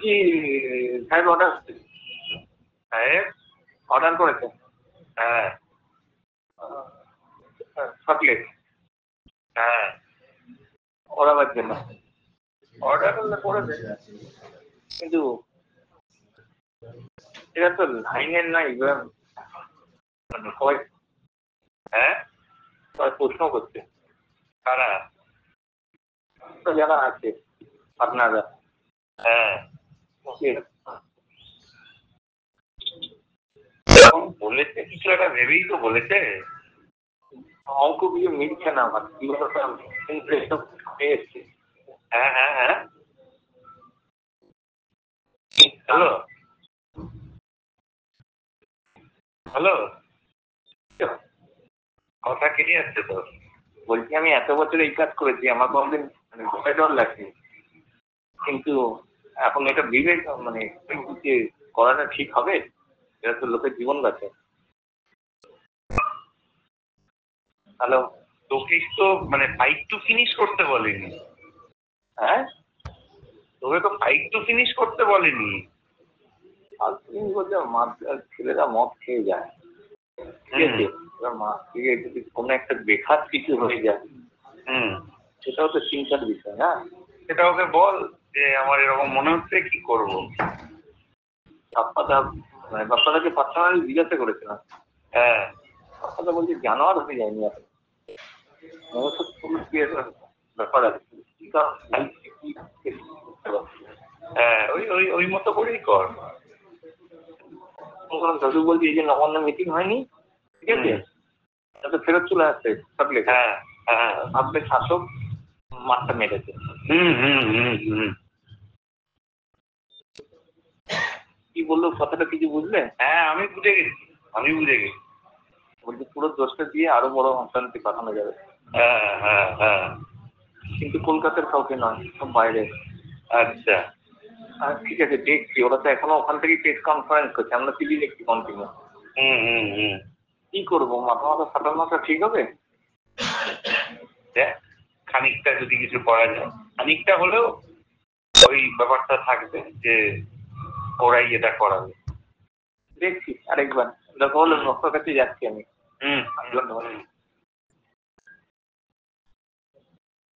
বলছি সাহেব অর্ডার সাহেব অর্ডার করেছে। হ্যাঁ চকলেট। হ্যাঁ ওরাবার জন্য অর্ডার করেছে, কিন্তু এটা তো লাইনের নাই। মানে সবাই হ্যাঁ সবাই প্রশ্ন করছে কারা যারা আছে আপনারা। হ্যাঁ বলেছে কিছু একটা ভেবেই তো বলেছে। অঙ্ক কিছু মিলছে না আমার, এসছে। হ্যাঁ হ্যাঁ হ্যাঁ হ্যালো হ্যালো কথা কেটে যাচ্ছে তো। বলছি আমি এত বছর এই কাজ করেছি, আমার কোনদিন মানে ভয় ডর লাগছে, কিন্তু এখন এটা বিবেক মানে যে করাটা ঠিক হবে, এটা তো লোকের জীবন বাঁচে। হ্যালো তোকে তো মানে ফাইট টু ফিনিশ করতে বলেনি। হ্যাঁ তোকে তো ফাইট টু ফিনিশ করতে বলেনি। আর তুমি বলছো ছেলেরা মদ খেয়ে যায়, ঠিক আছে, এবার মা থেকে যদি কোনো একটা বেখাত কিছু হয়ে যায়, সেটাও তো চিন্তার বিষয় না। সেটা ওকে বল যে আমার এরকম মনে হচ্ছে, কি করবো। বাপ্পাদাকে পার্সোনালি জিজ্ঞাসা করেছিলাম। হ্যাঁ বাপ্পাদা বলছে জানোয়ার হয়ে যায়নি এখন, ব্যাপার আছে। হ্যাঁ ওই ওই ওই মতো করেই কর। দাদু বলছি এই যে নবান্ন মিটিং হয়নি, ঠিক আছে, তাতে ফেরত চলে আসছে থাকলে। হ্যাঁ হ্যাঁ ভাবলে শাসক মাঠটা মেরেছে। কি বললো কথাটা কিছু বুঝলে? হ্যাঁ আমি বুঝে গেছি, আমি বুঝে গেছি। বলছি পুরো দোষটা দিয়ে আরো বড় অশান্তি পাঠানো যাবে। হ্যাঁ হ্যাঁ হ্যাঁ কিন্তু কলকাতার কাউকে নয়, সব বাইরে। আচ্ছা ঠিক আছে দেখছি, ওরা তো এখনো ওখান থেকে প্রেস কনফারেন্স করছে, আমরা টিভি দেখছি কন্টিনিউ। কি করবো, মাথা মাথা ফাটানোটা ঠিক হবে? দেখ খানিকটা যদি কিছু করা যায়, খানিকটা হলেও ওই ব্যাপারটা থাকবে যে ওরাই এটা করাবে। দেখছি আরেকবার, দেখা হলে কাছে যাচ্ছি আমি। ধন্যবাদ।